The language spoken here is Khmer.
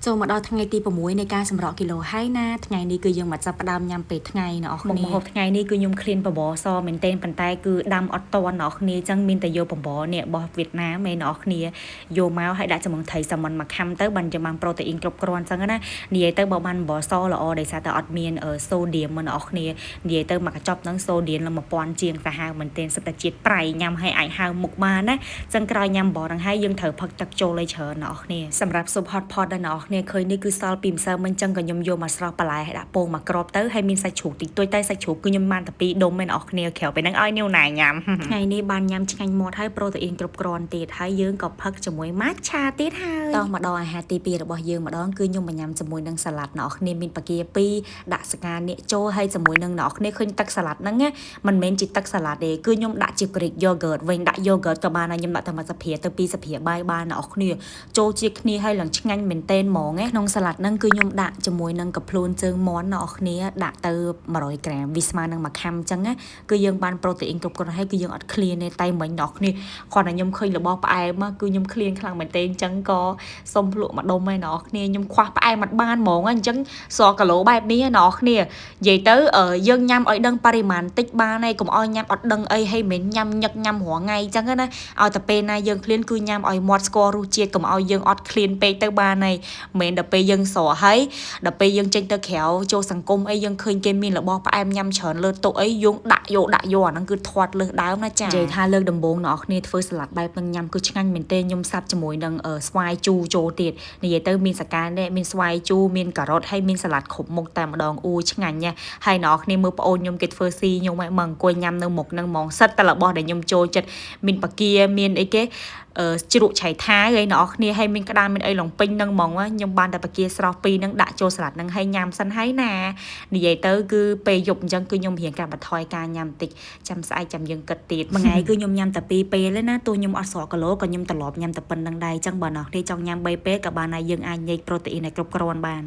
ចូលមកដល់ថ្ងៃទី6នៃការសម្រក់គីឡូហើយណាថ្ងៃនេះគឺយើងមកចាប់ផ្ដើមញ៉ាំពេលថ្ងៃណ៎អស់គ្នាមកហូបថ្ងៃនេះគឺខ្ញុំឃ្លានបបរសមែនទែនប៉ុន្តែគឺដាំអត់តន់ណ៎អស់គ្នាអញ្ចឹងមានតែយកបបរនេះរបស់វៀតណាមឯណ៎អស់គ្នាយកមកឲ្យដាក់ជាមួយត្រីសាម៉ុនមួយខាំទៅបានចាំបានប្រូតេអ៊ីនគ្រប់គ្រាន់អញ្ចឹងណានិយាយទៅបើបានបបរសល្អដោយសារតែអត់មានសូឌីមណ៎អស់គ្នានិយាយទៅមកកញ្ចប់ហ្នឹងសូឌីមឡើង1000ជាងសាហាវមែនទែនសិតតែជាតិប្រៃញ៉ាំឲ្យអាចហៅមុខបានណាអញ្ចឹងក្រោយញ៉ាំបបរហ្នឹងហើយយើងត្រូវផឹកទឹកចូលឲ្យច្រើនណ៎អស់គ្នាសម្រាប់ស៊ុប hot pot ដែរណ៎អស់គ្នាឃើញនេះគឺសល់ពីម្សិលមិញចឹងក៏ខ្ញុំយកមកស្រោះបន្លែឲ្យដាក់ពងមកក្របទៅហើយមានសាច់ជ្រូកតិចតួចតែសាច់ជ្រូកគឺខ្ញុំបានតែ2ដុំឯណោះគ្នាក្រៅពេលហ្នឹងឲ្យនាងណាញ៉ាំថ្ងៃនេះបានញ៉ាំឆ្ងាញ់មាត់ហើយប្រូតេអ៊ីនគ្រប់គ្រាន់ទៀតហើយយើងក៏ផឹកជាមួយម៉ាឆាទៀតហើយតោះមកដល់អាហារទី2របស់យើងម្ដងគឺខ្ញុំមកញ៉ាំជាមួយនឹងសាឡាត់ណោះគ្នាមានបាកា2ដាក់ស្កានាគចូលហើយជាមួយនឹងណោះគ្នាឃើញទឹកសាឡាត់ហ្នឹងមិនមែនជាទឹកសាឡាត់ទេគឺខ្ញុំដាក់ជា Greek yogurt វិញដាក់ yogurt ក៏បានហើយខ្ញុំដាក់តែមួយសាភាទៅ2សាភាបាយបានណោះគ្នាចូលជាគ្នាហើយឡើងឆ្ងាញ់មែនទែនហ្មងក្នុងសាឡាត់ហ្នឹងគឺខ្ញុំដាក់ជាមួយនឹងកាភ្លួនជើងមាន់ណ៎អស់គ្នាដាក់ទៅ100ក្រាមវាស្មើនឹង1ខាំអញ្ចឹងគឺយើងបានប្រូតេអ៊ីនគ្រប់គ្រាន់ហើយគឺយើងអត់ឃ្លានទេតែមិញណ៎អស់គ្នាគាត់តែខ្ញុំឃើញរបស់ផ្អែមគឺខ្ញុំឃ្លានខ្លាំងមែនទែនអញ្ចឹងក៏សុំភ្លក់ម្ដុំឯណ៎អស់គ្នាខ្ញុំខ្វះផ្អែមអត់បានហ្មងអញ្ចឹងសគីឡូបែបនេះណ៎អស់គ្នានិយាយទៅយើងញ៉ាំឲ្យដឹងបរិមាណតិចបានហើយកុំឲ្យញ៉ាំអត់ដឹងអីហើយមិនញ៉ាំញឹកញ៉ាំរាល់ថ្ងៃអញ្ចឹងណាឲ្យតែពេលណាយើងឃ្លានគឺញ៉ាំឲ្យមាត់ស្គាល់រសជាតិកុំឲ្យយើងអត់ឃ្លានពេកទៅបានហើយមិនមែនដល់ពេលយើងស្រស់ហើយដល់ពេលយើងចេញទៅក្រៅចូលសង្គមអីយើងឃើញគេមានរបស់ផ្អែមញ៉ាំច្រើនលើតុអីយើងដាក់យកអាហ្នឹងគឺធាត់លើសដើមណាចានិយាយថាលើកដំបូងអ្នកគ្នាធ្វើសាឡាត់បែបហ្នឹងញ៉ាំគឺឆ្ងាញ់មែនទេខ្ញុំសាប់ជាមួយនឹងស្វាយជូរចូលទៀតនិយាយទៅមានសកាដែរមានស្វាយជូរមានការ៉ុតហើយមានសាឡាត់គ្រប់មុខតែម្ដងឆ្ងាញ់ណាស់ហើយអ្នកគ្នាមើលប្អូនខ្ញុំគេធ្វើស៊ីខ្ញុំឲ្យមកអង្គុយញ៉ាំនៅមុខហ្នឹងហ្មងសិតតែរបស់ដែលខ្ញុំចូលចិត្តមានបាកាមានអីគេជ្រក់ឆៃថាឯអ្នកគ្នាហើយមានក្តាមមានអីឡុងពេញហ្នឹងហ្មងខ្ញុំបានតែបាកាស្រស់2ហ្នឹងដាក់ចូលសាឡាត់ហ្នឹងហើយញ៉ាំសិនហើយណានិយាយទៅគឺពេលយប់អញ្ចឹងគឺខ្ញុំរៀងកាត់បន្ថយការញ៉ាំតិចចាំស្អែកចាំយើងគិតទៀតមួយថ្ងៃគឺខ្ញុំញ៉ាំតែ2ពេលទេណាទោះខ្ញុំអត់ស្រកគីឡូក៏ខ្ញុំត្រឡប់ញ៉ាំតែប៉ុណ្្នឹងដែរអញ្ចឹងបើអ្នកគ្នាចង់ញ៉ាំ3ពេលក៏បានហើយយើងអាចញែកប្រូតេអ៊ីនឲ្យគ្រប់គ្រាន់បាន